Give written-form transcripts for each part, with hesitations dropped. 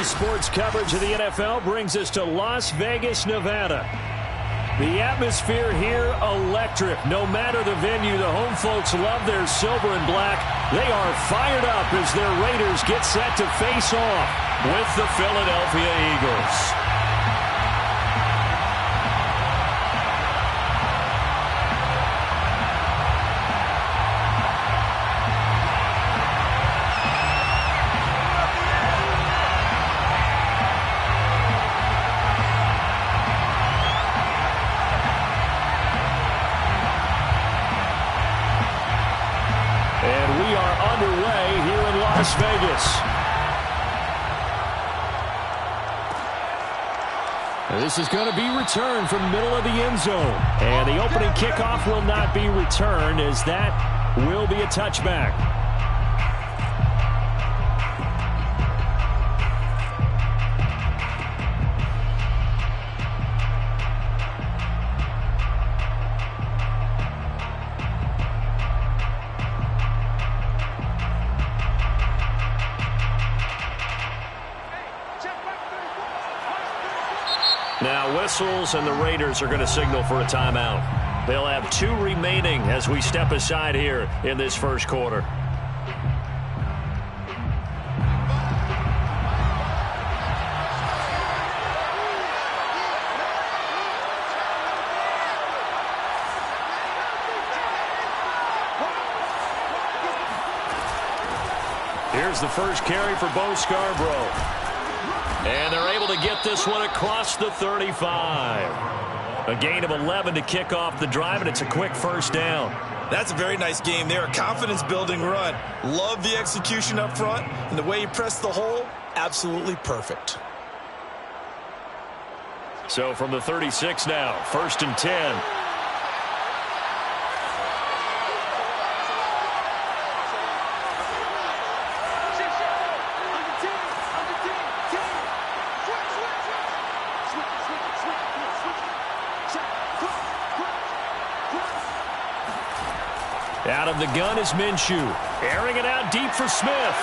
Daily sports coverage of the NFL brings us to Las Vegas, Nevada. The atmosphere here, electric. No matter the venue, the home folks love their silver and black. They are fired up as their Raiders get set to face off with the Philadelphia Eagles. Las Vegas. This is going to be returned from the middle of the end zone. And the opening kickoff will not be returned, as that will be a touchback. Now whistles, and the Raiders are going to signal for a timeout. They'll have 2 remaining as we step aside here in this first quarter. Here's the first carry for Bo Scarborough. And they're able to get this one across the 35. A gain of 11 to kick off the drive, and it's a quick first down. That's a very nice game there. A confidence-building run. Love the execution up front, and the way he pressed the hole, absolutely perfect. So from the 36 now, 1st and 10. Out of the gun is Minshew. Airing it out deep for Smith.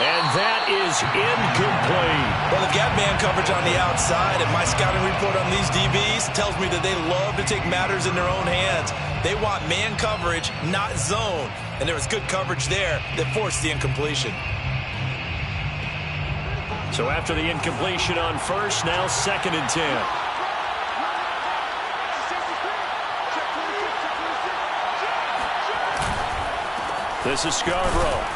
And that is incomplete. Well, they've got man coverage on the outside, and my scouting report on these DBs tells me that they love to take matters in their own hands. They want man coverage, not zone. And there was good coverage there that forced the incompletion. So after the incompletion on first, now 2nd and 10. This is Scarborough.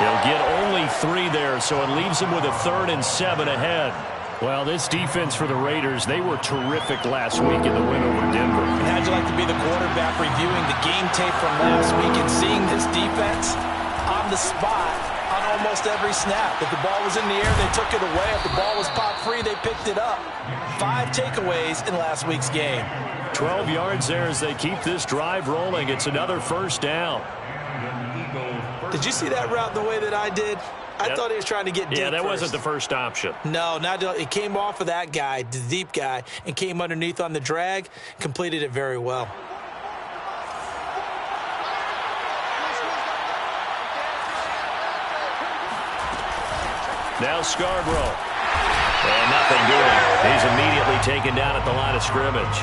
He'll get only 3 there, so it leaves him with a 3rd and 7 ahead. Well, this defense for the Raiders, they were terrific last week in the win over Denver. And how'd you like to be the quarterback reviewing the game tape from last week and seeing this defense on the spot on almost every snap? If the ball was in the air, they took it away. If the ball was popped free, they picked it up. 5 takeaways in last week's game. 12 yards there as they keep this drive rolling. It's another first down. Did you see that route the way that I did? I thought he was trying to get deep. Yeah, that first. wasn't the first option. No, it came off of that guy, the deep guy, and came underneath on the drag, completed it very well. Now Scarborough. And nothing doing. He's immediately taken down at the line of scrimmage.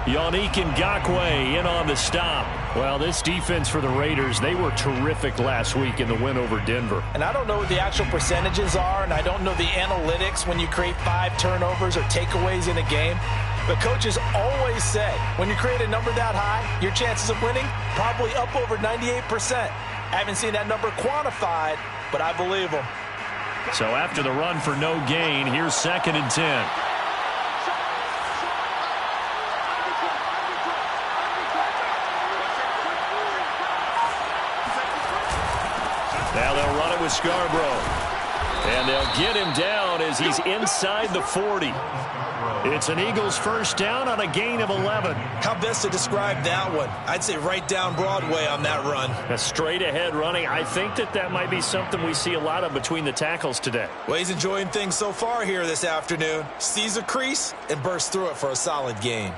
Yannick Ngakoue in on the stop. Well, this defense for the Raiders, they were terrific last week in the win over Denver. And I don't know what the actual percentages are, and I don't know the analytics when you create 5 turnovers or takeaways in a game. But coaches always say, when you create a number that high, your chances of winning probably up over 98%. I haven't seen that number quantified, but I believe them. So after the run for no gain, here's 2nd and 10. Now they'll run it with Scarborough. And they'll get him down as he's inside the 40. It's an Eagles first down on a gain of 11. How best to describe that one? I'd say right down Broadway on that run. A straight ahead running. I think that might be something we see a lot of between the tackles today. Well, he's enjoying things so far here this afternoon. Sees a crease and bursts through it for a solid gain.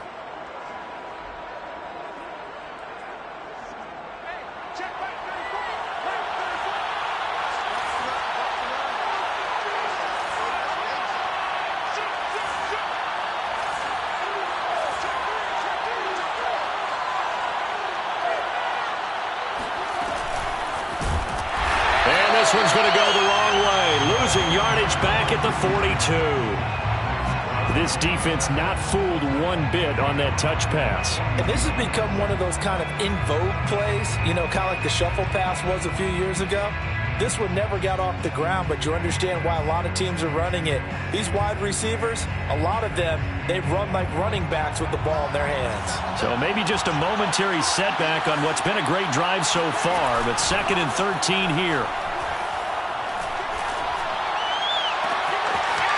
this one's going to go the wrong way. Losing yardage back at the 42. This defense not fooled one bit on that touch pass. And this has become one of those kind of in vogue plays, you know, kind of like the shuffle pass was a few years ago. This one never got off the ground, but you understand why a lot of teams are running it. These wide receivers, a lot of them, they run like running backs with the ball in their hands. So maybe just a momentary setback on what's been a great drive so far, but 2nd and 13 here.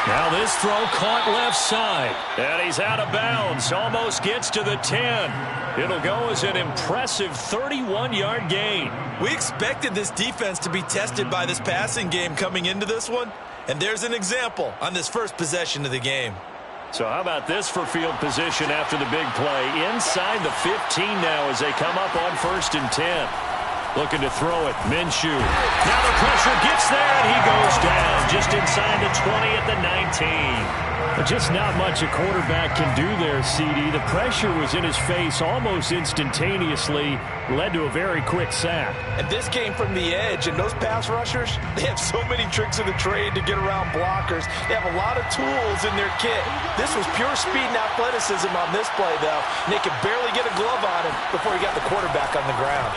Now this throw caught left side. And he's out of bounds. Almost gets to the 10. It'll go as an impressive 31-yard gain. We expected this defense to be tested by this passing game coming into this one. And there's an example on this first possession of the game. So how about this for field position after the big play? Inside the 15 now as they come up on 1st and 10. Looking to throw it. Minshew. Now the pressure gets there, and he goes down just inside the 20 at the 19. But just not much a quarterback can do there, CD. The pressure was in his face almost instantaneously. Led to a very quick sack. And this came from the edge, and those pass rushers, they have so many tricks of the trade to get around blockers. They have a lot of tools in their kit. This was pure speed and athleticism on this play, though. And they could barely get a glove on him before he got the quarterback on the ground.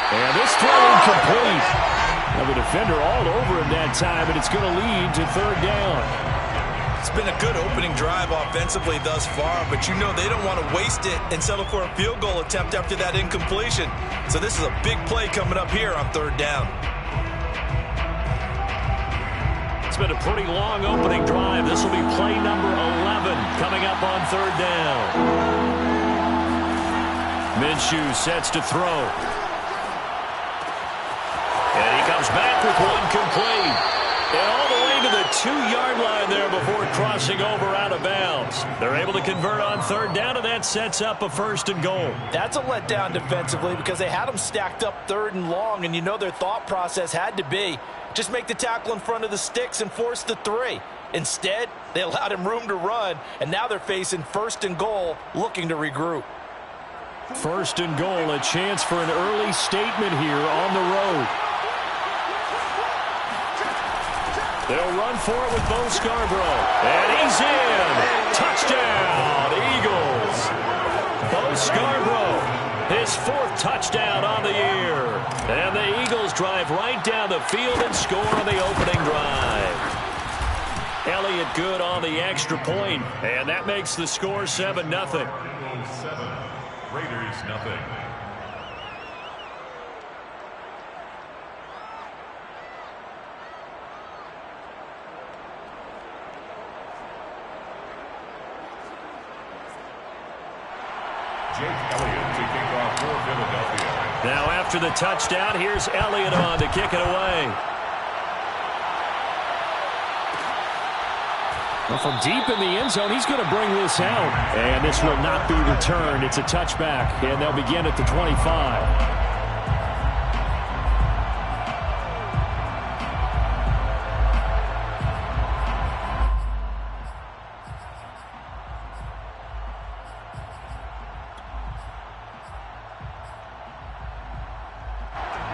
And this throw incomplete. Now the defender all over him that time, and it's going to lead to 3rd down. It's been a good opening drive offensively thus far, but you know they don't want to waste it and settle for a field goal attempt after that incompletion. So this is a big play coming up here on 3rd down. It's been a pretty long opening drive. This will be play number 11 coming up on 3rd down. Minshew sets to throw. And he comes back with one complete. And all the way to the 2-yard line there before crossing over out of bounds. They're able to convert on 3rd down, and that sets up a 1st and goal. That's a letdown defensively because they had them stacked up 3rd and long, and you know their thought process had to be just make the tackle in front of the sticks and force the 3. Instead, they allowed him room to run, and now they're facing 1st and goal, looking to regroup. 1st and goal, a chance for an early statement here on the road. They'll run for it with Bo Scarborough. And he's in. Touchdown, Eagles. Bo Scarborough, his 4th touchdown on the year. And the Eagles drive right down the field and score on the opening drive. Elliott good on the extra point, and that makes the score 7-0. Raiders nothing. Jake Elliott to kick off for Philadelphia. Now after the touchdown, here's Elliott on to kick it away. Well, from deep in the end zone, he's going to bring this out. And this will not be returned. It's a touchback, and they'll begin at the 25.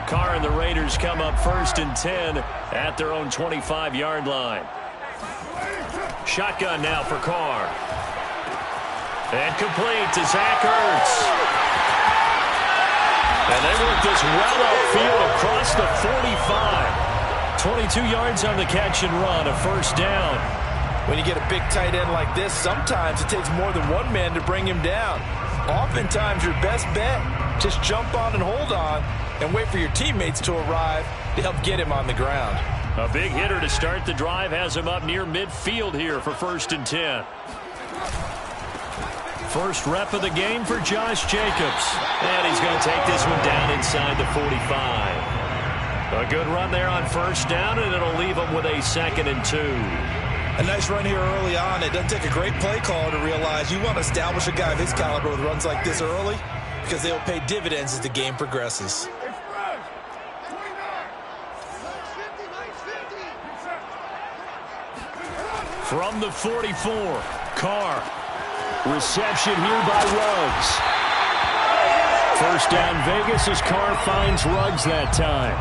Carr and the Raiders come up 1st and 10 at their own 25-yard line. Shotgun now for Carr. And complete to Zach Ertz. And they work this well upfield across the 45. 22 yards on the catch and run, a 1st down. When you get a big tight end like this, sometimes it takes more than one man to bring him down. Oftentimes, your best bet, just jump on and hold on and wait for your teammates to arrive to help get him on the ground. A big hitter to start the drive has him up near midfield here for 1st and 10. First rep of the game for Josh Jacobs. And he's going to take this one down inside the 45. A good run there on 1st down, and it'll leave him with a 2nd and 2. A nice run here early on. It doesn't take a great play caller to realize you want to establish a guy of his caliber with runs like this early because they will pay dividends as the game progresses. From the 44, Carr. Reception here by Ruggs. First down Vegas as Carr finds Ruggs that time.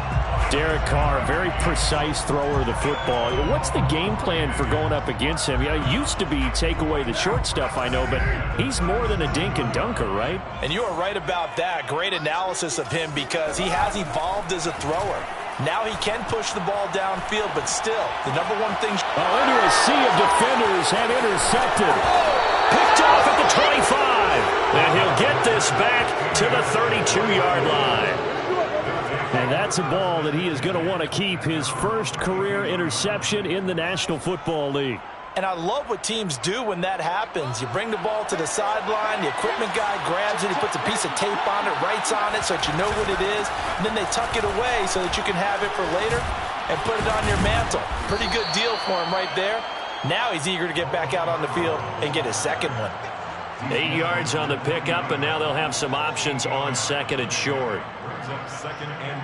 Derek Carr, very precise thrower of the football. What's the game plan for going up against him? It used to be take away the short stuff, I know, but he's more than a dink and dunker, right? And you are right about that. Great analysis of him because he has evolved as a thrower. Now he can push the ball downfield, but still, the number one thing... Into a sea of defenders have intercepted. Picked off at the 25. And he'll get this back to the 32-yard line. And that's a ball that he is going to want to keep, his first career interception in the National Football League. And I love what teams do when that happens. You bring the ball to the sideline, the equipment guy grabs it, he puts a piece of tape on it, writes on it so that you know what it is, and then they tuck it away so that you can have it for later and put it on your mantle. Pretty good deal for him right there. Now he's eager to get back out on the field and get his second one. 8 yards on the pickup, and now they'll have some options on second and short. Brings up 2nd and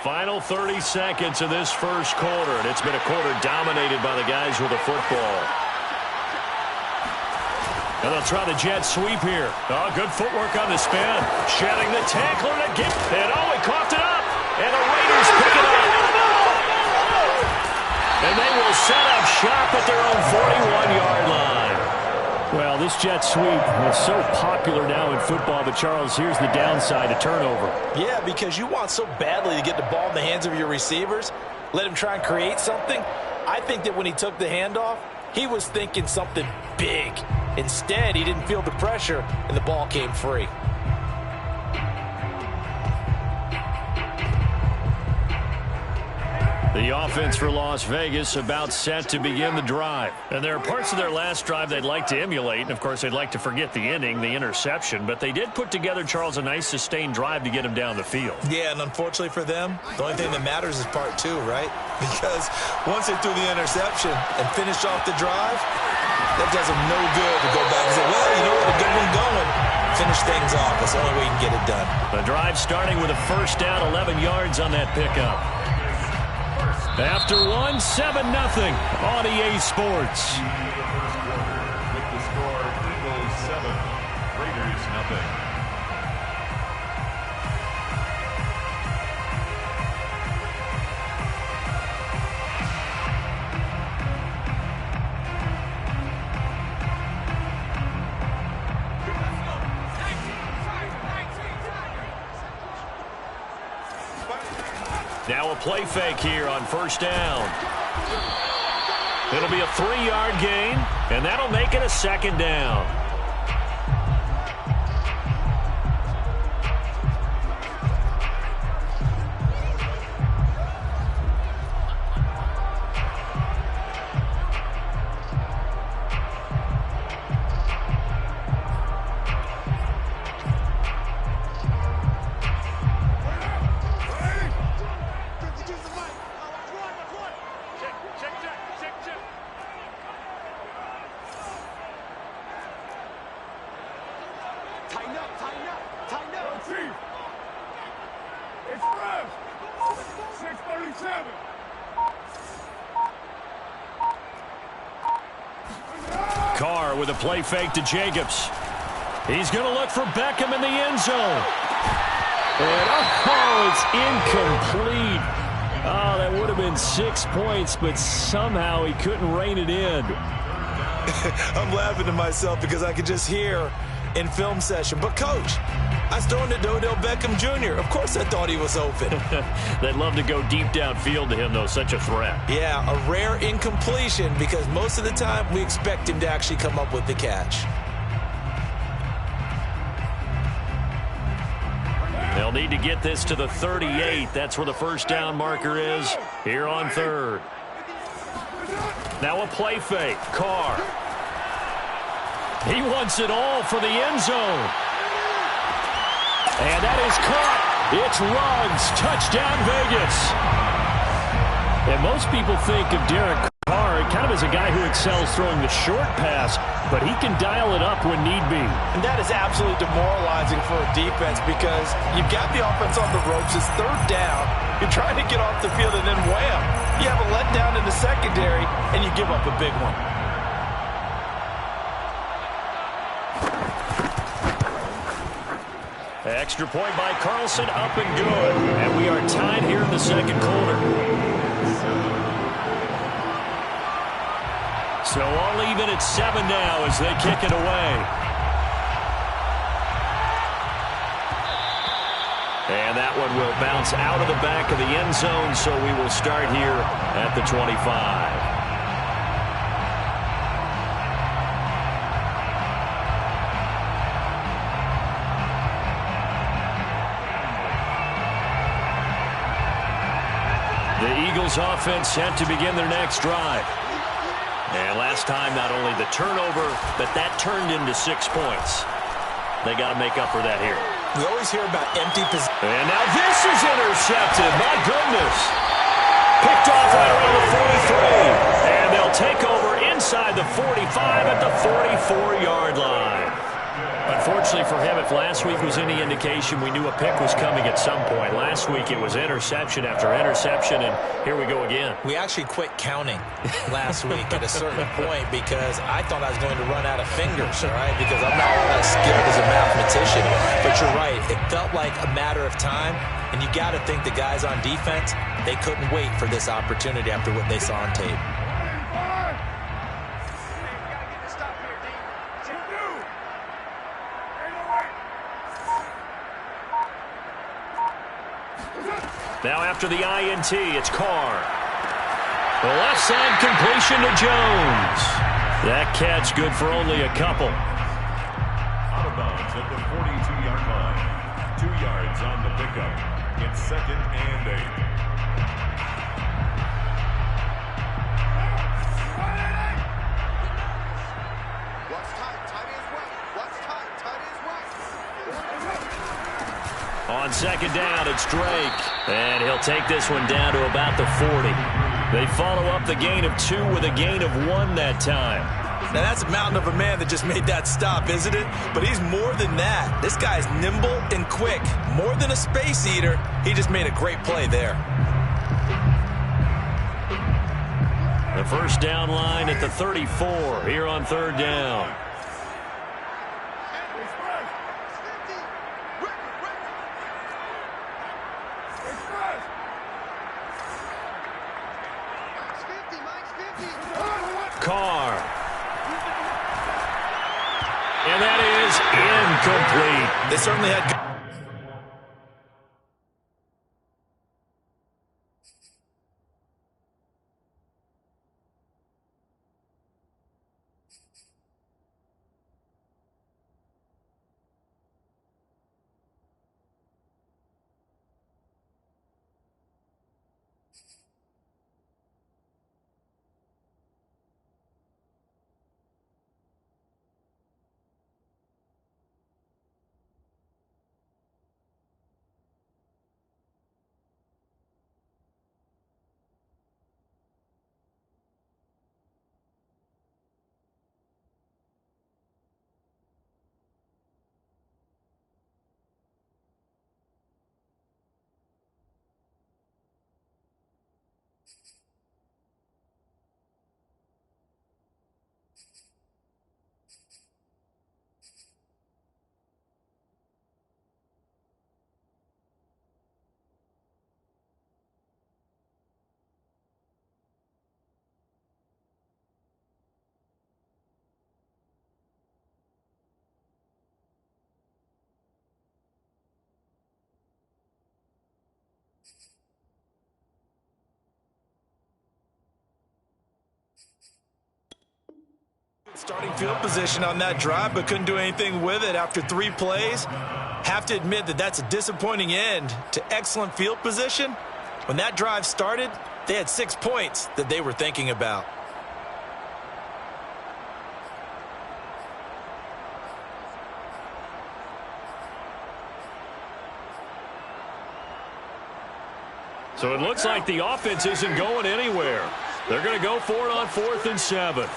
2. Final 30 seconds of this first quarter, and it's been a quarter dominated by the guys with the football. And they'll try the jet sweep here. Oh, good footwork on the spin. Shedding the tackler to get it. Oh, he coughed it up. And the Raiders pick it up. And they will set up shop at their own 41-yard line. Well, this jet sweep is so popular now in football, but Charles, here's the downside, a turnover. Yeah, because you want so badly to get the ball in the hands of your receivers, let him try and create something. I think that when he took the handoff, he was thinking something big. Instead, he didn't feel the pressure, and the ball came free. The offense for Las Vegas about set to begin the drive. And there are parts of their last drive they'd like to emulate. And, of course, they'd like to forget the inning, the interception. But they did put together, Charles, a nice sustained drive to get him down the field. Yeah, and unfortunately for them, the only thing that matters is part 2, right? Because once they threw the interception and finished off the drive, that does them no good to go back and say, well, you know what, a good one going. Finish things off. That's the only way you can get it done. The drive starting with a first down, 11 yards on that pickup. After 1, 7-0 on EA Sports. With the score, Eagles 7, Raiders 0. Now a play fake here on first down. It'll be a 3-yard gain, and that'll make it a second down. Carr with a play fake to Jacobs. He's going to look for Beckham in the end zone. And it's incomplete. Oh, that would have been 6 points, but somehow he couldn't rein it in. I'm laughing to myself because I could just hear in film session, but coach, I was throwing to Odell Beckham Jr. Of course I thought he was open. They'd love to go deep downfield to him, though, such a threat. Yeah, a rare incompletion because most of the time we expect him to actually come up with the catch. They'll need to get this to the 38. That's where the first down marker is here on third. Now a play fake. Carr. He wants it all for the end zone. And that is caught. It's Ruggs. Touchdown, Vegas. And most people think of Derek Carr kind of as a guy who excels throwing the short pass, but he can dial it up when need be. And that is absolutely demoralizing for a defense because you've got the offense on the ropes. It's third down. You're trying to get off the field, and then wham, you have a letdown in the secondary, and you give up a big one. Extra point by Carlson, up and good. And we are tied here in the second quarter. So all even at 7 now as they kick it away. And that one will bounce out of the back of the end zone, so we will start here at the 25. The Eagles offense set to begin their next drive. And last time, not only the turnover, but that turned into 6 points. They got to make up for that here. We always hear about empty possession. And now this is intercepted. My goodness. Picked off right around the 43. And they'll take over inside the 45 at the 44-yard line. Unfortunately for him, if last week was any indication, we knew a pick was coming at some point. Last week it was interception after interception, and here we go again. We actually quit counting last week at a certain point because I thought I was going to run out of fingers, all right, because I'm not all that skilled as a mathematician. But you're right. It felt like a matter of time, and you got to think the guys on defense, they couldn't wait for this opportunity after what they saw on tape. Now after the INT, it's Carr. The left side completion to Jones. That catch good for only a couple. Out of bounds at the 42-yard line. 2 yards on the pickup. It's 2nd and 8. On 2nd down, it's Drake. And he'll take this one down to about the 40. They follow up the gain of 2 with a gain of 1 that time. Now, that's a mountain of a man that just made that stop, isn't it? But he's more than that. This guy's nimble and quick. More than a space eater, he just made a great play there. The first down line at the 34 here on 3rd down. Carr. And that is incomplete. They certainly had... Starting field position on that drive, but couldn't do anything with it after 3 plays. Have to admit that that's a disappointing end to excellent field position. When that drive started, they had 6 points that they were thinking about. So it looks like the offense isn't going anywhere. They're going to go for it on 4th and 7.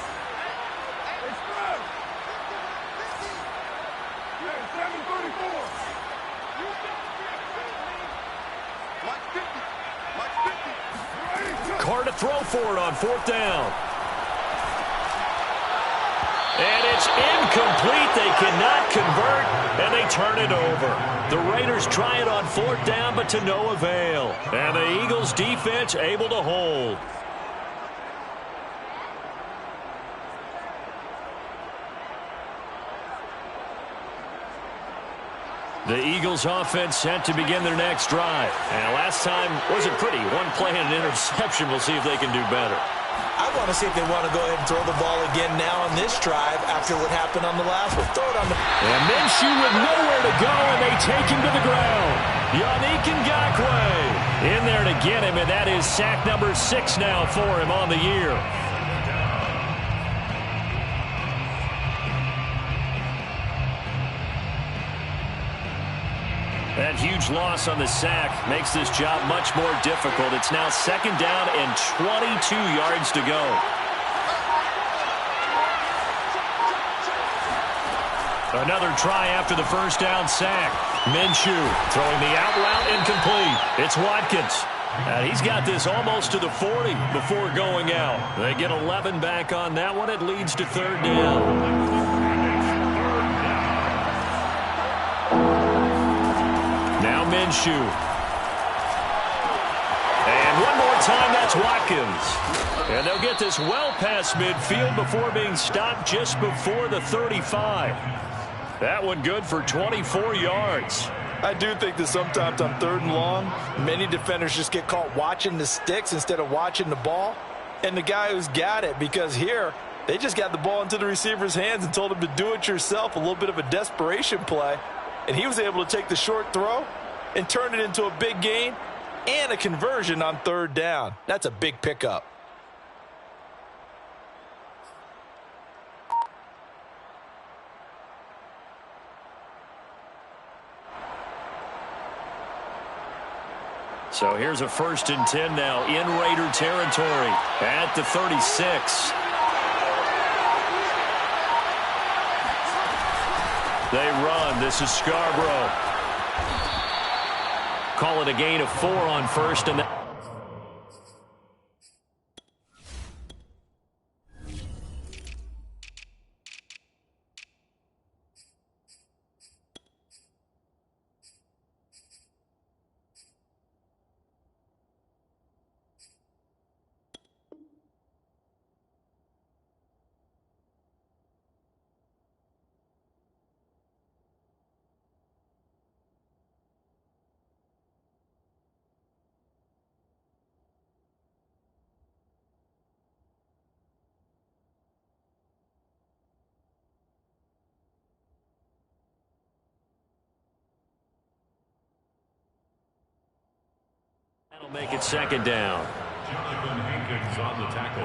Carr to throw for it on 4th down. And it's incomplete. They cannot convert, and they turn it over. The Raiders try it on 4th down, but to no avail. And the Eagles defense able to hold. The Eagles offense set to begin their next drive. And last time wasn't pretty. One play and an interception. We'll see if they can do better. I want to see if they want to go ahead and throw the ball again now on this drive after what happened on the last one. Throw it on the... And Minshew with nowhere to go, and they take him to the ground. Yannick Ngakoue in there to get him, and that is sack number 6 now for him on the year. That huge loss on the sack makes this job much more difficult. It's now 2nd down and 22 yards to go. Another try after the 1st down sack. Minshew throwing the out route incomplete. It's Watkins. And he's got this almost to the 40 before going out. They get 11 back on that one. It leads to 3rd down. Now Minshew. And one more time, that's Watkins. And they'll get this well past midfield before being stopped just before the 35. That one good for 24 yards. I do think that sometimes on 3rd and long, many defenders just get caught watching the sticks instead of watching the ball. And the guy who's got it, because here, they just got the ball into the receiver's hands and told him to do it yourself, a little bit of a desperation play. And he was able to take the short throw and turn it into a big gain and a conversion on 3rd down. That's a big pickup. So here's a 1st and 10 now in Raider territory at the 36. They run. This is Scarborough. Call it a gain of 4 on 1st and that. That'll make it 2nd down. Jonathan Hankins on the tackle.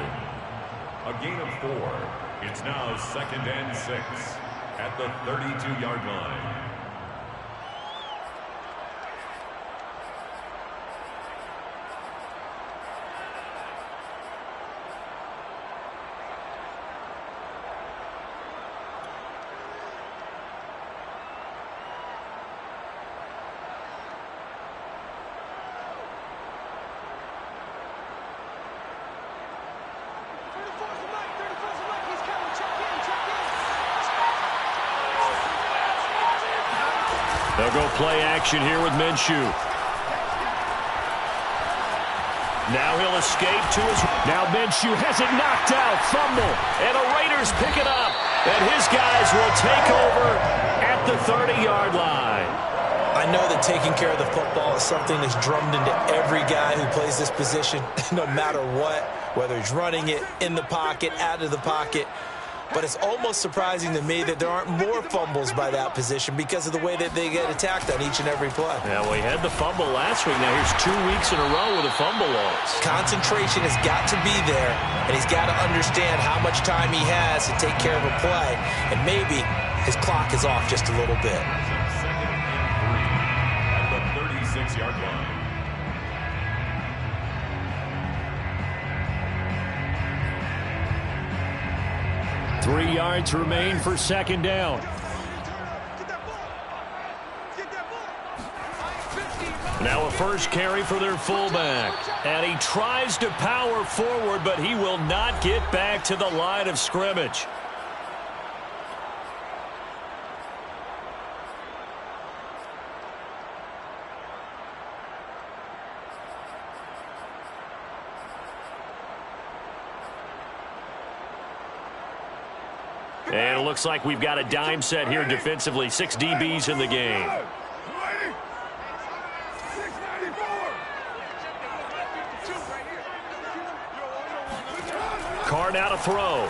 A gain of 4. It's now 2nd and 6 at the 32-yard line. They'll go play action here with Minshew. Now he'll escape to his... Now Minshew has it knocked out. Fumble. And the Raiders pick it up. And his guys will take over at the 30-yard line. I know that taking care of the football is something that's drummed into every guy who plays this position, no matter what, whether he's running it, in the pocket, out of the pocket. But it's almost surprising to me that there aren't more fumbles by that position because of the way that they get attacked on each and every play. Yeah, well, he had the fumble last week. Now here's 2 weeks in a row with a fumble loss. Concentration has got to be there, and he's got to understand how much time he has to take care of a play. And maybe his clock is off just a little bit. 2nd and 3 at the 36-yard line. Three yards remain for 2nd down. Now a first carry for their fullback. And he tries to power forward, but he will not get back to the line of scrimmage. And it looks like we've got a dime set here defensively. 6 DBs in the game. Carr now to throw.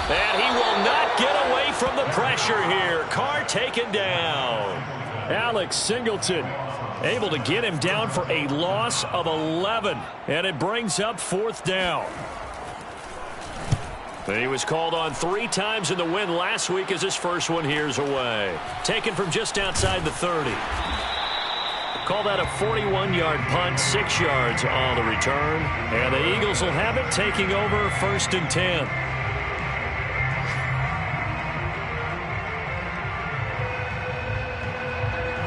And he will not get away from the pressure here. Carr taken down. Alex Singleton able to get him down for a loss of 11. And it brings up 4th down. And he was called on 3 times in the win last week as his first one here's away. Taken from just outside the 30. Call that a 41-yard punt, 6 yards on the return. And the Eagles will have it, taking over 1st and 10.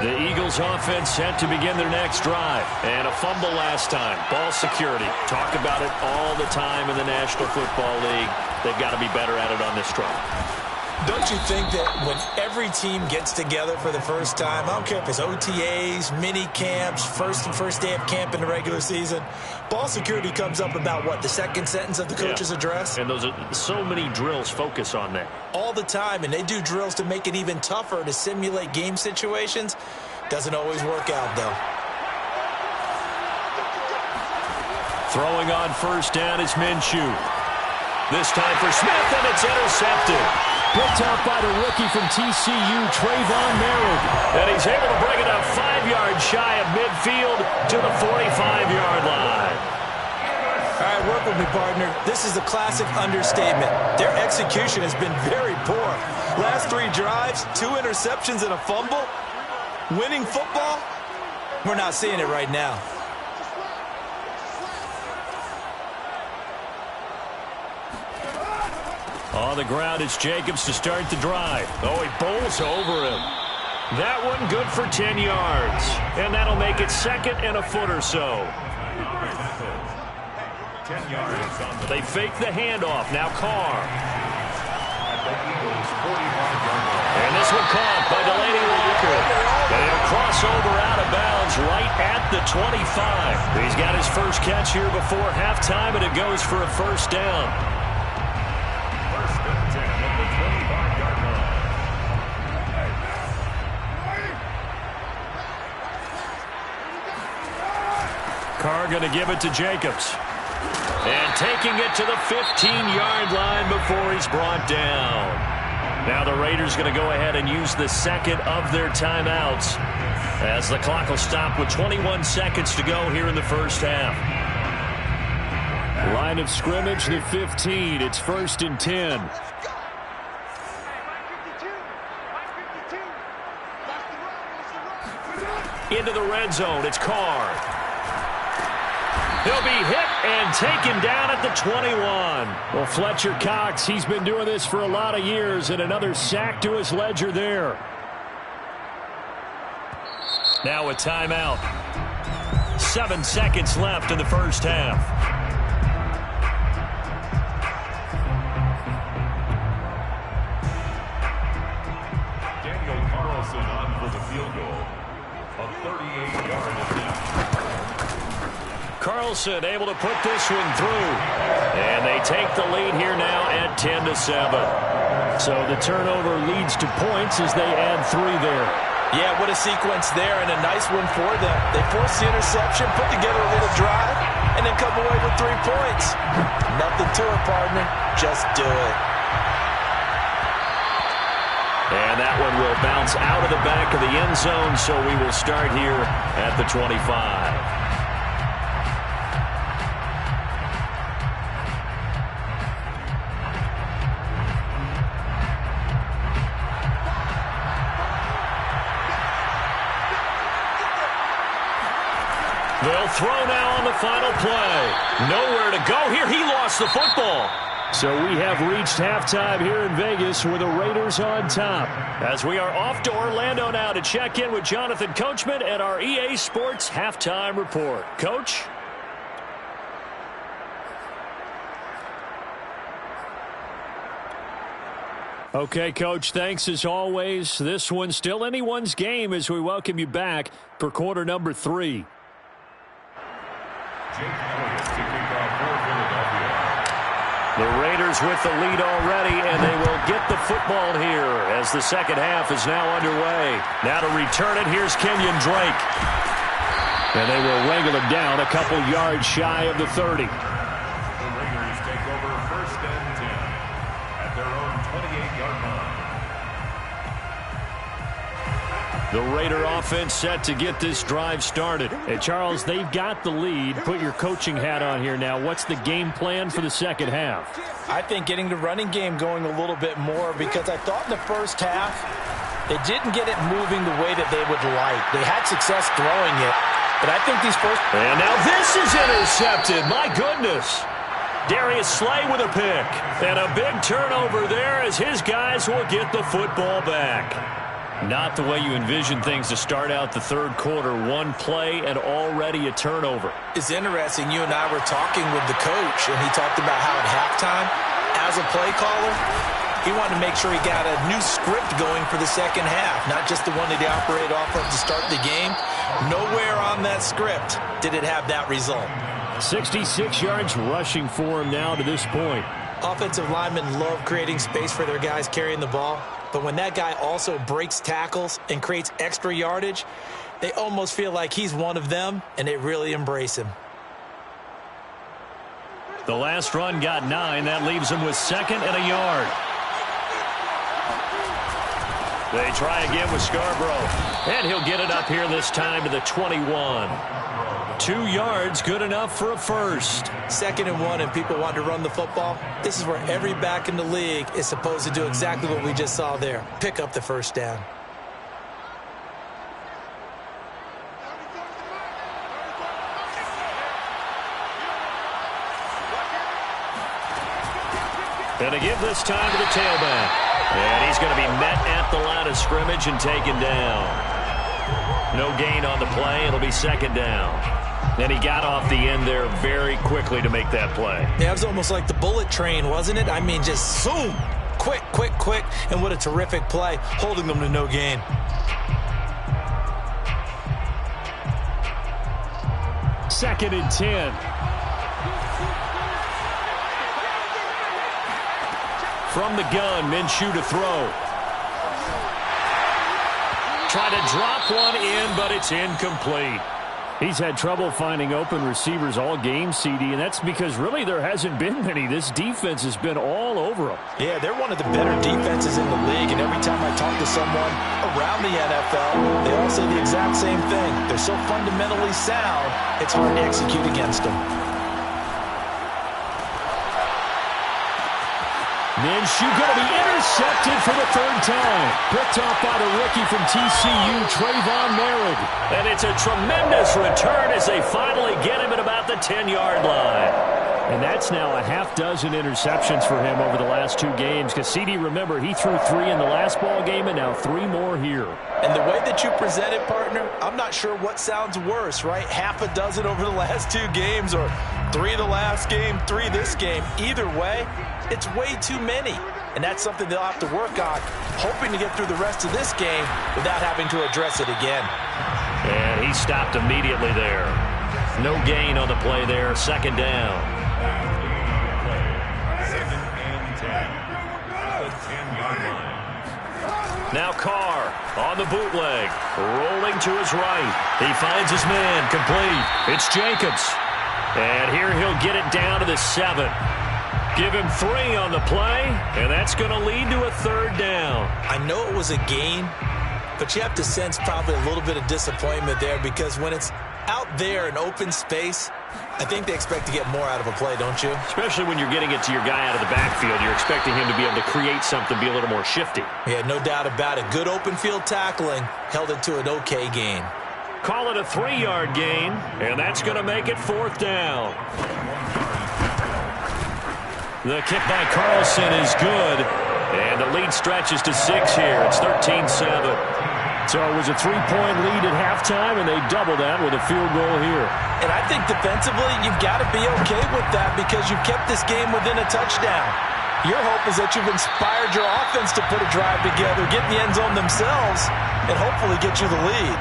The Eagles offense set to begin their next drive. And a fumble last time. Ball security. Talk about it all the time in the National Football League. They've got to be better at it on this drive. Don't you think that when every team gets together for the first time, I don't care if it's OTAs, mini camps, first day of camp in the regular season, ball security comes up about what, the second sentence of the coach's address? And those are so many drills focus on that. All the time, and they do drills to make it even tougher to simulate game situations. Doesn't always work out, though. Throwing on 1st down is Minshew. This time for Smith, and it's intercepted. Picked up by the rookie from TCU, Trayvon Merrick. And he's able to bring it up 5 yards shy of midfield to the 45-yard line. All right, work with me, partner. This is a classic understatement. Their execution has been very poor. Last 3 drives, 2 interceptions and a fumble. Winning football? We're not seeing it right now. On the ground, it's Jacobs to start the drive. Oh, he bowls over him. That one good for 10 yards. And that'll make it 2nd and a foot or so. 10 yards. They fake the handoff. Now Carr. And this one caught by Delaney Walker. And he'll cross over out of bounds right at the 25. He's got his first catch here before halftime, and it goes for a 1st down. Carr going to give it to Jacobs. And taking it to the 15-yard line before he's brought down. Now the Raiders going to go ahead and use the 2nd of their timeouts as the clock will stop with 21 seconds to go here in the first half. Line of scrimmage, the 15. It's 1st and 10. Into the red zone. It's Carr. He'll be hit and taken down at the 21. Well, Fletcher Cox, he's been doing this for a lot of years, and another sack to his ledger there. Now a timeout. 7 seconds left in the first half. Daniel Carlson on for the field goal. A 38-yard attempt. Carlson able to put this one through. And they take the lead here now at 10-7. So the turnover leads to points as they add 3 there. Yeah, what a sequence there, and a nice one for them. They forced the interception, put together a little drive, and then come away with 3 points. Nothing to it, partner. Just do it. And that one will bounce out of the back of the end zone, so we will start here at the 25. They'll throw now on the final play. Nowhere to go here. He lost the football. So we have reached halftime here in Vegas with the Raiders on top. As we are off to Orlando now to check in with Jonathan Coachman at our EA Sports Halftime Report. Coach? Okay, Coach, thanks as always. This one's still anyone's game as we welcome you back for quarter number 3. Jake Elliott to kick off for Philadelphia. The Raiders with the lead already, and they will get the football here as the second half is now underway. Now to return it, here's Kenyon Drake. And they will wrangle him down a couple yards shy of the 30. The Raiders take over 1st and 10 at their own 28-yard line. The Raider offense set to get this drive started. Hey, Charles, they've got the lead. Put your coaching hat on here now. What's the game plan for the second half? I think getting the running game going a little bit more, because I thought in the first half they didn't get it moving the way that they would like. They had success throwing it, but I think these first... And now this is intercepted. My goodness. Darius Slay with a pick. And a big turnover there as his guys will get the football back. Not the way you envision things to start out the third quarter. One play and already a turnover. It's interesting. You and I were talking with the coach, and he talked about how at halftime, as a play caller, he wanted to make sure he got a new script going for the second half, not just the one that he operated off of to start the game. Nowhere on that script did it have that result. 66 yards rushing for him now to this point. Offensive linemen love creating space for their guys carrying the ball. But when that guy also breaks tackles and creates extra yardage, they almost feel like he's one of them, and they really embrace him. The last run got 9. That leaves him with 2nd and a yard. They try again with Scarborough. And he'll get it up here this time to the 21. 2 yards, good enough for a first. 2nd and 1, and people want to run the football. This is where every back in the league is supposed to do exactly what we just saw there. Pick up the first down. And to give this time to the tailback. And he's going to be met at the line of scrimmage and taken down. No gain on the play. It'll be 2nd down. And he got off the end there very quickly to make that play. Yeah, it was almost like the bullet train, wasn't it? I mean, just zoom. Quick, quick, quick. And what a terrific play, holding them to no gain. Second and 10. From the gun, Minshew to throw. Try to drop one in, but it's incomplete. He's had trouble finding open receivers all game, CD, and that's because really there hasn't been many. This defense has been all over him. Yeah, they're one of the better defenses in the league, and every time I talk to someone around the NFL, they all say the exact same thing. They're so fundamentally sound, it's hard to execute against them. Minshew going to be intercepted for the 3rd time. Picked off by the rookie from TCU, Trayvon Merritt. And it's a tremendous return as they finally get him at about the 10-yard line. And that's now a half dozen interceptions for him over the last 2 games. Because, CD, remember, he threw 3 in the last ball game and now 3 more here. And the way that you present it, partner, I'm not sure what sounds worse, right? Half a dozen over the last 2 games, or 3 the last game, 3 this game. Either way, it's way too many. And that's something they'll have to work on, hoping to get through the rest of this game without having to address it again. And he stopped immediately there. No gain on the play there. 2nd down. 2nd and 10 at the 10-yard line. Now Carr on the bootleg, rolling to his right. He finds his man, complete. It's Jacobs. And here he'll get it down to the 7. Give him 3 on the play, and that's going to lead to a 3rd down. I know it was a gain, but you have to sense probably a little bit of disappointment there, because when it's out there in open space, I think they expect to get more out of a play, don't you? Especially when you're getting it to your guy out of the backfield. You're expecting him to be able to create something, be a little more shifty. Yeah, no doubt about it. Good open field tackling held it to an okay gain. Call it a 3-yard gain, and that's going to make it 4th down. The kick by Carlson is good, and the lead stretches to 6 here. It's 13-7. So it was a 3-point lead at halftime, and they double that with a field goal here. And I think defensively, you've got to be okay with that, because you've kept this game within a touchdown. Your hope is that you've inspired your offense to put a drive together, get in the end zone themselves, and hopefully get you the lead.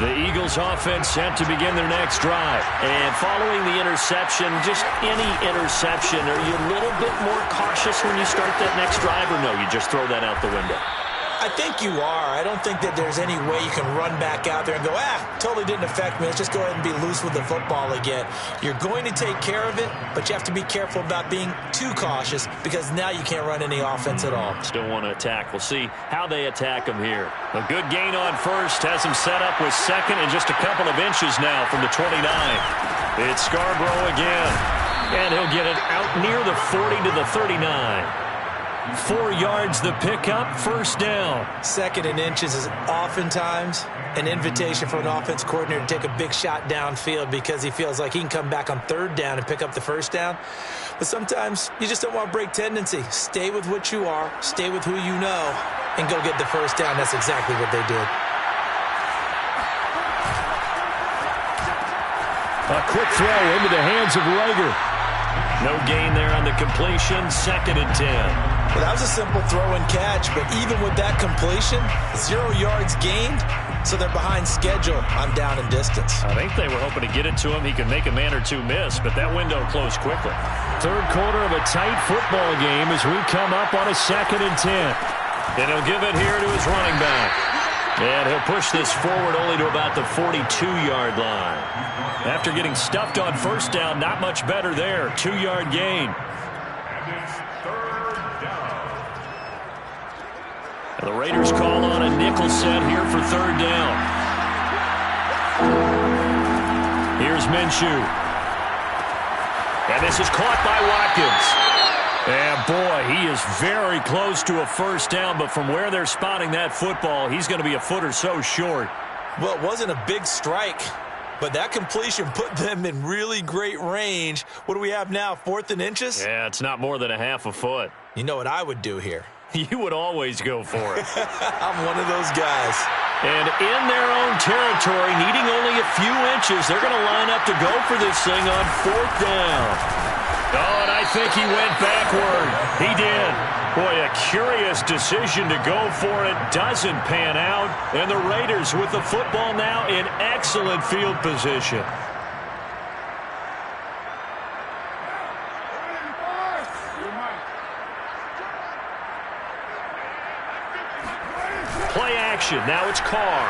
The Eagles offense set to begin their next drive. And following the interception, just any interception, are you a little bit more cautious when you start that next drive, or no, you just throw that out the window? I think you are. I don't think that there's any way you can run back out there and go, totally didn't affect me. Let's just go ahead and be loose with the football again. You're going to take care of it, but you have to be careful about being too cautious because now you can't run any offense at all. Still want to attack. We'll see how they attack him here. A good gain on first has him set up with second and just a couple of inches now from the 29. It's Scarborough again, and he'll get it out near the 40 to the 39. 4 yards the pickup, first down. Second and inches is oftentimes an invitation for an offense coordinator to take a big shot downfield because he feels like he can come back on third down and pick up the first down. But sometimes you just don't want to break tendency. Stay with what you are, stay with who you know, and go get the first down. That's exactly what they did. A quick throw into the hands of Rager. No gain there on the completion, second and 10. Well, that was a simple throw and catch, but even with that completion, 0 yards gained, so they're behind schedule on down and distance. I think they were hoping to get it to him. He could make a man or two miss, but that window closed quickly. Third quarter of a tight football game as we come up on a second and 10. And he'll give it here to his running back. And he'll push this forward only to about the 42-yard line. After getting stuffed on first down, not much better there. 2-yard gain. And it's third down. And the Raiders call on a nickel set here for third down. Here's Minshew. And this is caught by Watkins. And, boy, he is very close to a first down, but from where they're spotting that football, he's going to be a foot or so short. Well, it wasn't a big strike, but that completion put them in really great range. What do we have now, 4th and inches? Yeah, it's not more than a half a foot. You know what I would do here? You would always go for it. I'm one of those guys. And in their own territory, needing only a few inches, they're going to line up to go for this thing on 4th down. Oh, and I think he went backward. He did. Boy, a curious decision to go for it. Doesn't pan out. And the Raiders with the football now in excellent field position. Play action. Now it's Carr.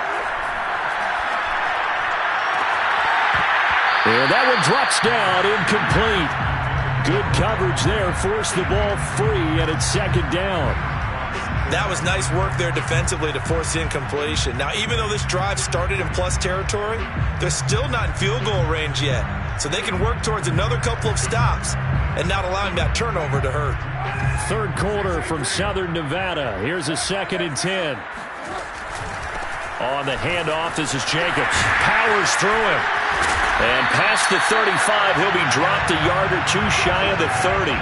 And that one drops down, incomplete. Good coverage there, forced the ball free, and it's second down. That was nice work there defensively to force incompletion. Now, even though this drive started in plus territory, they're still not in field goal range yet. So they can work towards another couple of stops and not allowing that turnover to hurt. Third quarter from Southern Nevada. Here's a second and 10. On the handoff, this is Jacobs. Powers through him. And past the 35, he'll be dropped a yard or two shy of the 30.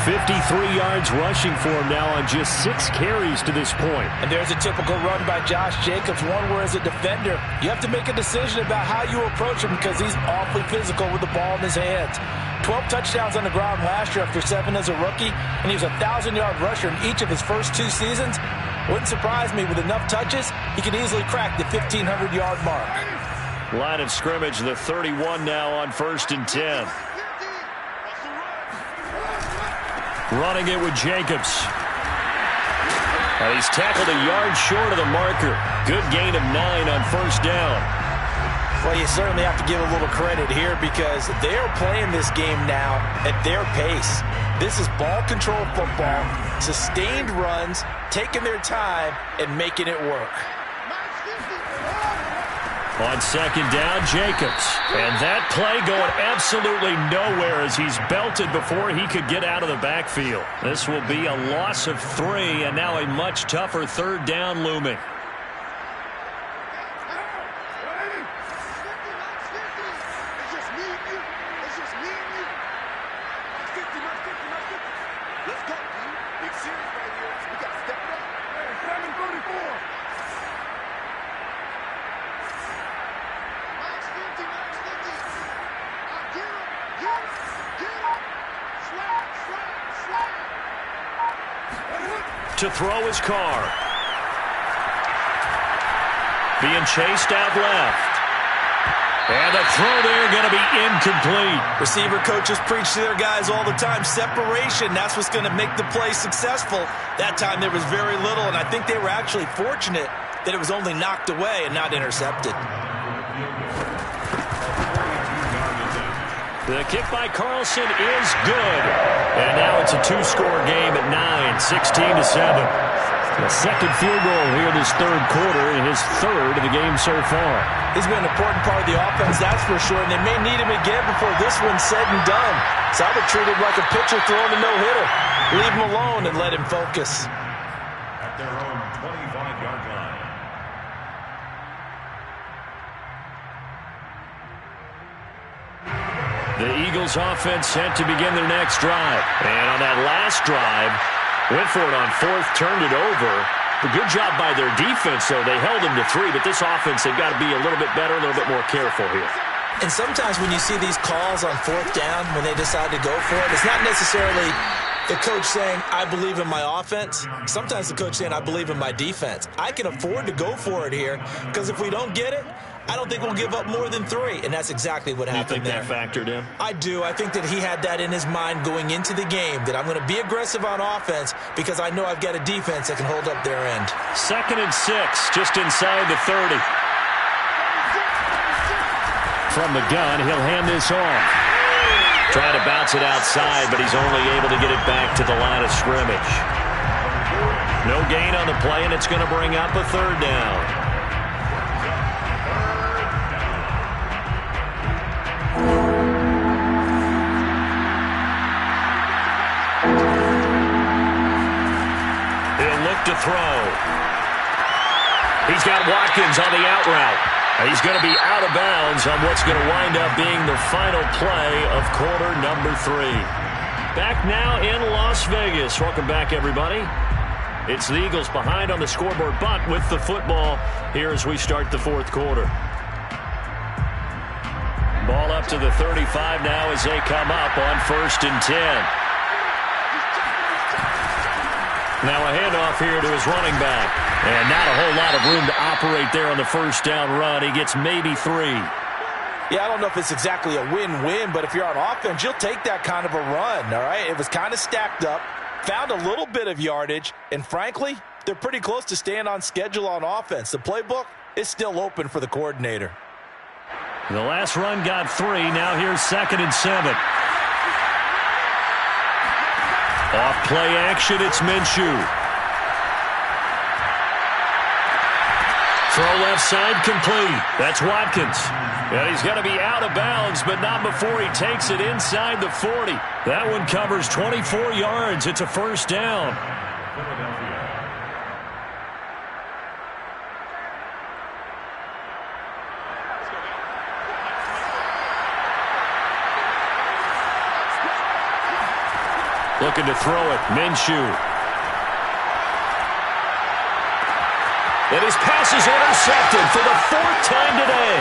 53 yards rushing for him now on just 6 carries to this point. And there's a typical run by Josh Jacobs, one where as a defender, you have to make a decision about how you approach him because he's awfully physical with the ball in his hands. 12 touchdowns on the ground last year after 7 as a rookie, and he was a 1,000-yard rusher in each of his first 2 seasons. Wouldn't surprise me, with enough touches, he could easily crack the 1,500-yard mark. Line of scrimmage, the 31 now on 1st and 10. Running it with Jacobs. And he's tackled a yard short of the marker. Good gain of 9 on 1st down. Well, you certainly have to give a little credit here because they are playing this game now at their pace. This is ball control football, sustained runs, taking their time, and making it work. On 2nd down, Jacobs. And that play going absolutely nowhere as he's belted before he could get out of the backfield. This will be a loss of 3, and now a much tougher 3rd down looming. To throw his Carr. Being chased out left. And the throw there going to be incomplete. Receiver coaches preach to their guys all the time. Separation, that's what's going to make the play successful. That time there was very little, and I think they were actually fortunate that it was only knocked away and not intercepted. The kick by Carlson is good. And now it's a two-score game at 9, 16-7. The second field goal here this third quarter, and his third of the game so far. He's been an important part of the offense, that's for sure, and they may need him again before this one's said and done. So I would treat him like a pitcher throwing a no-hitter. Leave him alone and let him focus. At their own 25-yard line. The Eagles offense set to begin their next drive. And on that last drive, went for it on fourth, turned it over. A good job by their defense, though. They held them to 3, but this offense, they've got to be a little bit better, a little bit more careful here. And sometimes when you see these calls on fourth down, when they decide to go for it, it's not necessarily the coach saying, I believe in my offense. Sometimes the coach saying, I believe in my defense. I can afford to go for it here, because if we don't get it, I don't think we'll give up more than 3, and that's exactly what happened there. You think that factored in? I do. I think that he had that in his mind going into the game, that I'm going to be aggressive on offense because I know I've got a defense that can hold up their end. 2nd and 6, just inside the 30. From the gun, he'll hand this off. Trying to bounce it outside, but he's only able to get it back to the line of scrimmage. No gain on the play, and it's going to bring up a 3rd down. To throw. He's got Watkins on the out route. He's going to be out of bounds on what's going to wind up being the final play of quarter number 3. Back now in Las Vegas. Welcome back, everybody. It's the Eagles behind on the scoreboard, but with the football here as we start the fourth quarter. Ball up to the 35 now as they come up on 1st and 10. Now a handoff here to his running back. And not a whole lot of room to operate there on the first down run. He gets maybe 3. Yeah, I don't know if it's exactly a win-win, but if you're on offense, you'll take that kind of a run, all right? It was kind of stacked up, found a little bit of yardage, and frankly, they're pretty close to staying on schedule on offense. The playbook is still open for the coordinator. The last run got 3. Now here's 2nd and 7. Off play action, it's Minshew. Throw left side complete. That's Watkins. And he's going to be out of bounds, but not before he takes it inside the 40. That one covers 24 yards. It's a 1st down. Looking to throw it. Minshew. And his pass is intercepted for the 4th time today.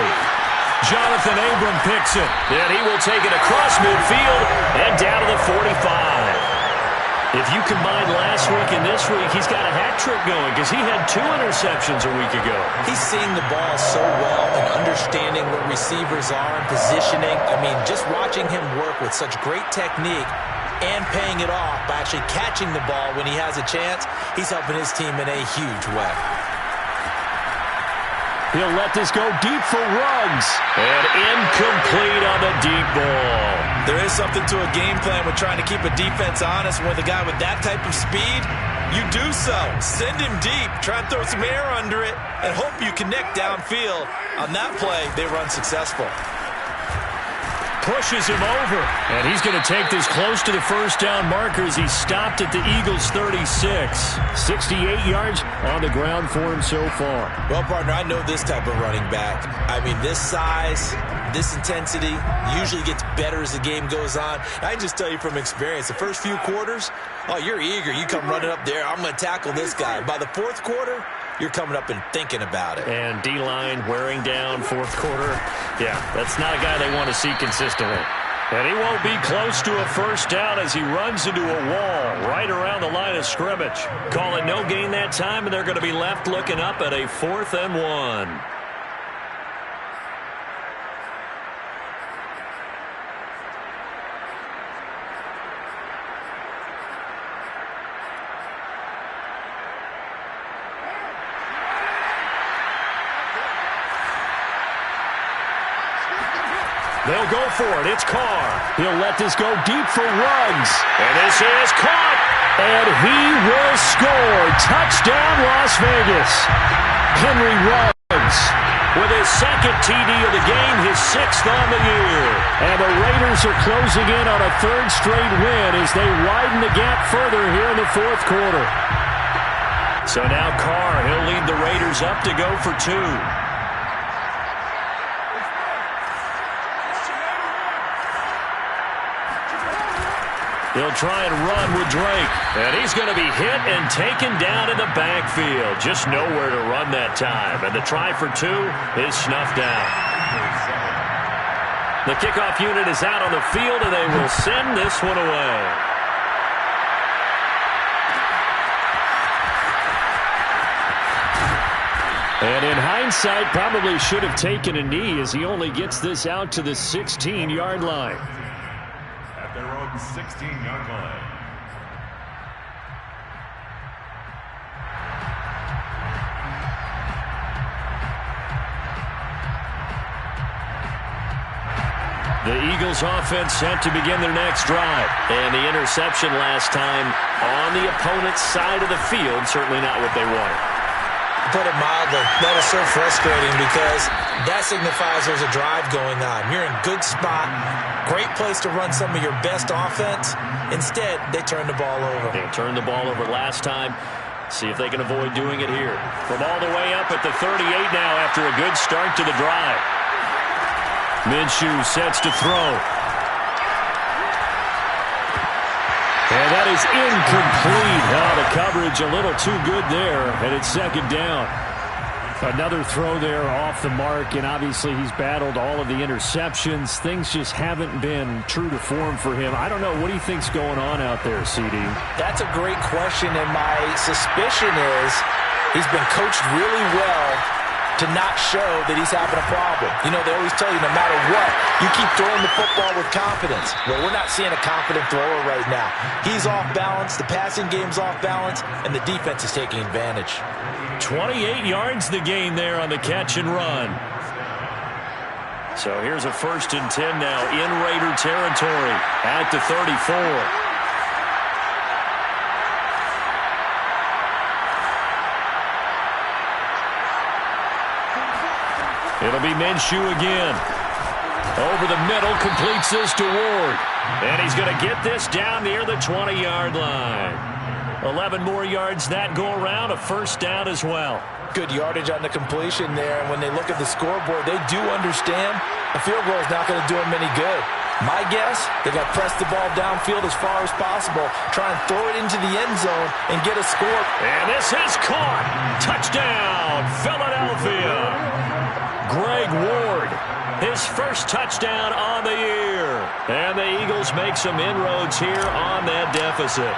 Jonathan Abram picks it. And he will take it across midfield and down to the 45. If you combine last week and this week, he's got a hat trick going because he had 2 interceptions a week ago. He's seeing the ball so well and understanding where receivers are and positioning. I mean, just watching him work with such great technique and paying it off by actually catching the ball when he has a chance, he's helping his team in a huge way. He'll let this go deep for Ruggs. And incomplete on the deep ball. There is something to a game plan with trying to keep a defense honest. With a guy with that type of speed, you do so. Send him deep. Try and throw some air under it and hope you connect downfield. On that play, they run successful. Pushes him over. And he's going to take this close to the first down marker as he stopped at the Eagles' 36. 68 yards on the ground for him so far. Well, partner, I know this type of running back. I mean, this size, this intensity usually gets better as the game goes on. I can just tell you from experience, the first few quarters, oh, you're eager. You come running up there. I'm going to tackle this guy. By the 4th quarter, you're coming up and thinking about it. And D-line wearing down 4th quarter. Yeah, that's not a guy they want to see consistently. And he won't be close to a first down as he runs into a wall right around the line of scrimmage. Call it no gain that time, and they're going to be left looking up at a 4th and 1. They'll go for it. It's Carr. He'll let this go deep for Ruggs. And this is caught. And he will score. Touchdown, Las Vegas. Henry Ruggs with his second TD of the game, his 6th on the year. And the Raiders are closing in on a 3rd straight win as they widen the gap further here in the 4th quarter. So now Carr, he'll lead the Raiders up to go for 2. He'll try and run with Drake. And he's going to be hit and taken down in the backfield. Just nowhere to run that time. And the try for 2 is snuffed out. The kickoff unit is out on the field, and they will send this one away. And in hindsight, probably should have taken a knee as he only gets this out to the 16-yard line. At their own 16-yard line. The Eagles offense set to begin their next drive. And the interception last time on the opponent's side of the field, certainly not what they wanted. Put it mildly, that is so frustrating because that signifies there's a drive going on. You're in good spot, great place to run some of your best offense. Instead, they turn the ball over. They turned the ball over last time. See if they can avoid doing it here. From all the way up at the 38 now after a good start to the drive. Minshew sets to throw. And that is incomplete. The coverage a little too good there, and it's 2nd down. Another throw there off the mark, and obviously he's battled all of the interceptions. Things just haven't been true to form for him. I don't know. What do you think's going on out there, CD? That's a great question, and my suspicion is he's been coached really well to not show that he's having a problem. You know, they always tell you no matter what, you keep throwing the football with confidence. Well, we're not seeing a confident thrower right now. He's off balance, the passing game's off balance, and the defense is taking advantage. 28 yards the gain there on the catch and run. So here's a 1st and 10 now in Raider territory at the 34. It'll be Minshew again. Over the middle, completes this to Ward. And he's going to get this down near the 20-yard line. 11 more yards that go around, a 1st down as well. Good yardage on the completion there, and when they look at the scoreboard, they do understand a field goal is not going to do them any good. My guess, they got to press the ball downfield as far as possible, try and throw it into the end zone and get a score. And this is caught. Touchdown, Philadelphia. Greg Ward, his 1st touchdown on the year. And the Eagles make some inroads here on that deficit.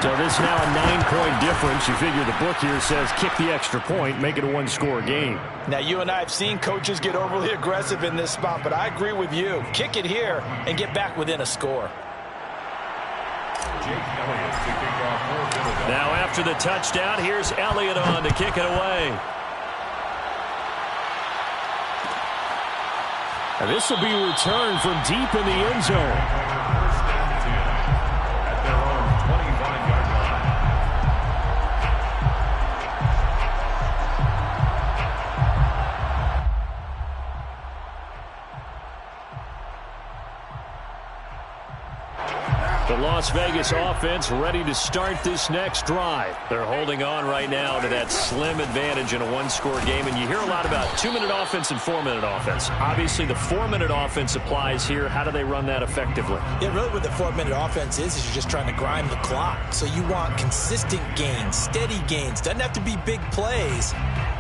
So this now a 9-point difference. You figure the book here says kick the extra point, make it a 1-score game. Now, you and I have seen coaches get overly aggressive in this spot, but I agree with you. Kick it here and get back within a score. Now after the touchdown, here's Elliott on to kick it away. And this will be returned from deep in the end zone. The Las Vegas offense ready to start this next drive. They're holding on right now to that slim advantage in a 1-score game. And you hear a lot about 2-minute offense and 4-minute offense. Obviously, the 4-minute offense applies here. How do they run that effectively? Yeah, really what the 4-minute offense is you're just trying to grind the clock. So you want consistent gains, steady gains. Doesn't have to be big plays,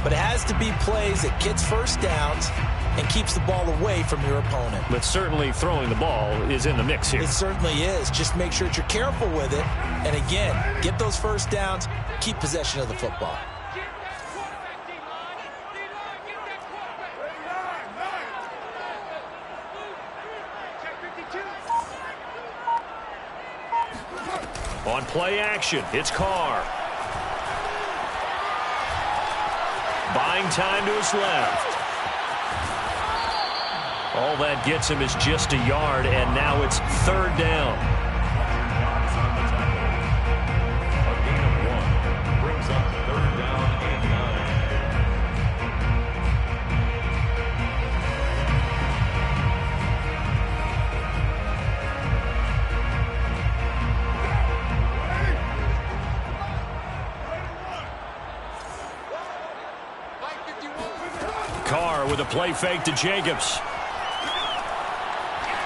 but it has to be plays that gets 1st downs and keeps the ball away from your opponent. But certainly throwing the ball is in the mix here. It certainly is. Just make sure that you're careful with it. And again, get those 1st downs, keep possession of the football. On play action, it's Carr. Buying time to his left. All that gets him is just a yard, and now it's third down. A gain of 1 brings up third down and 9. Carr with a play fake to Jacobs.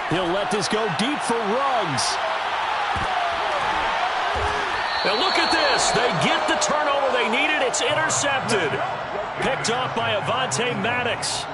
He'll let this go deep for Ruggs. Now look at this. They get the turnover they needed. It's intercepted. Picked off by Avonte Maddox.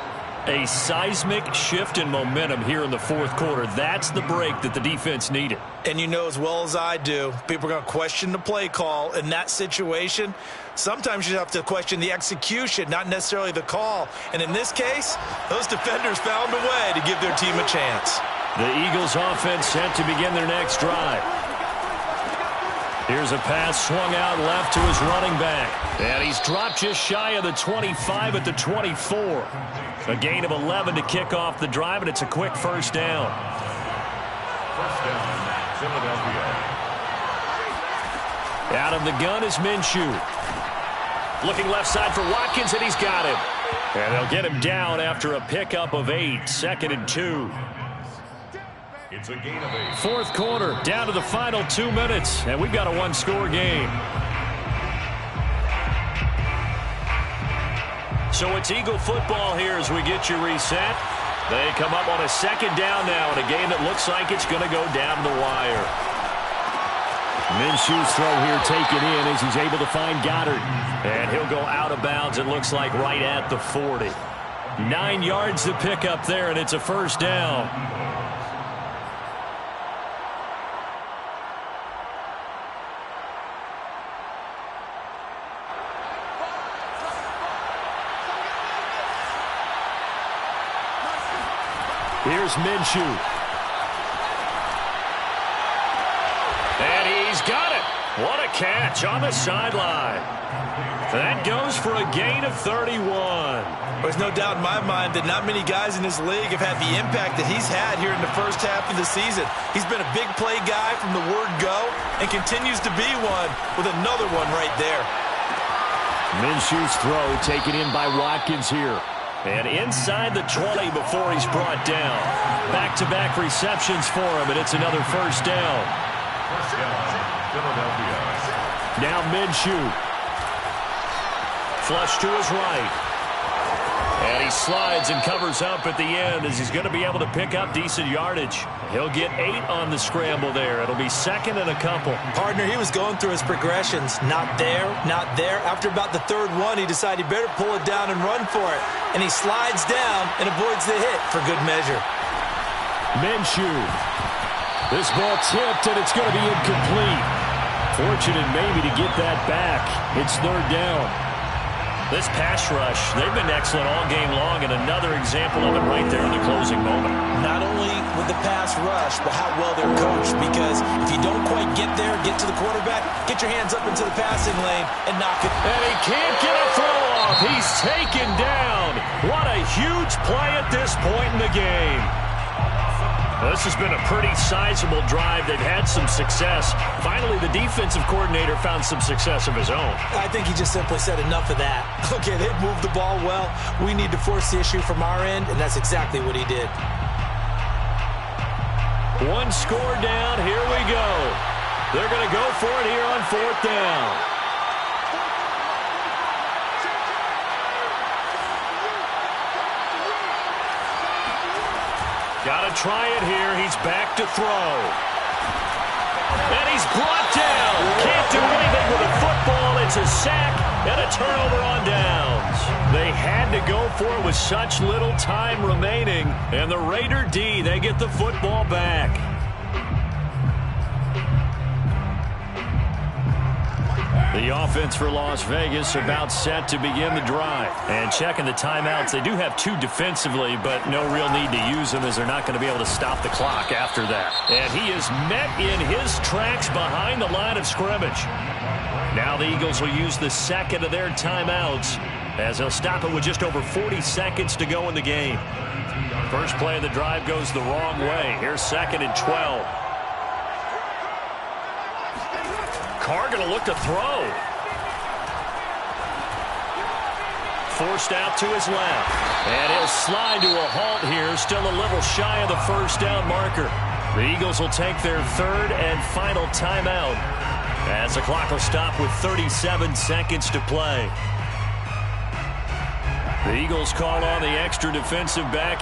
A seismic shift in momentum here in the fourth quarter. That's the break that the defense needed. And you know as well as I do, people are going to question the play call in that situation. Sometimes you have to question the execution, not necessarily the call. And in this case, those defenders found a way to give their team a chance. The Eagles offense set to begin their next drive. Here's a pass swung out left to his running back. And he's dropped just shy of the 25 at the 24. A gain of 11 to kick off the drive, and it's a quick first down. First down, Philadelphia. Out of the gun is Minshew. Looking left side for Watkins, and he's got him. And they'll get him down after a pickup of 8, 2nd and 2. It's a gain of 8. Fourth quarter, down to the final 2 minutes, and we've got a one-score game. So it's Eagle football here as we get you reset. They come up on a second down now in a game that looks like it's going to go down the wire. Minshew's throw here taken in as he's able to find Goddard. And he'll go out of bounds, it looks like, right at the 40. 9 yards to pick up there, and it's a first down. Here's Minshew. And he's got it. What a catch on the sideline. That goes for a gain of 31. There's no doubt in my mind that not many guys in this league have had the impact that he's had here in the first half of the season. He's been a big play guy from the word go and continues to be one with another one right there. Minshew's throw taken in by Watkins here. And inside the 20 before he's brought down. Back-to-back receptions for him, and it's another first down. First down, Philadelphia. Now Minshew. Flush to his right. And he slides and covers up at the end as he's going to be able to pick up decent yardage. He'll get 8 on the scramble there. It'll be second and a couple. Partner, he was going through his progressions. Not there, not there. After about the third one, he decided he better pull it down and run for it. And he slides down and avoids the hit for good measure. Minshew. This ball tipped, and it's going to be incomplete. Fortunate maybe to get that back. It's third down. This pass rush, they've been excellent all game long, and another example of it right there in the closing moment. Not only with the pass rush, but how well they're coached, because if you don't quite get there, get to the quarterback, get your hands up into the passing lane and knock it. And he can't get a throw off. He's taken down. What a huge play at this point in the game. Well, this has been a pretty sizable drive. They've had some success. Finally, the defensive coordinator found some success of his own. I think he just simply said enough of that. Okay, they've moved the ball well. We need to force the issue from our end, and that's exactly what he did. One score down. Here we go. They're going to go for it here on fourth down. Got to try it here. He's back to throw. And he's brought down. Can't do anything with a football. It's a sack and a turnover on downs. They had to go for it with such little time remaining. And the Raider D, they get the football back. The offense for Las Vegas about set to begin the drive. And checking the timeouts, they do have 2 defensively, but no real need to use them as they're not going to be able to stop the clock after that. And he is met in his tracks behind the line of scrimmage. Now the Eagles will use the second of their timeouts as he'll stop it with just over 40 seconds to go in the game. First play of the drive goes the wrong way. Here's 2nd and 12. Carr going to look to throw. Forced out to his left. And he'll slide to a halt here, still a little shy of the first down marker. The Eagles will take their 3rd and final timeout as the clock will stop with 37 seconds to play. The Eagles call on the extra defensive back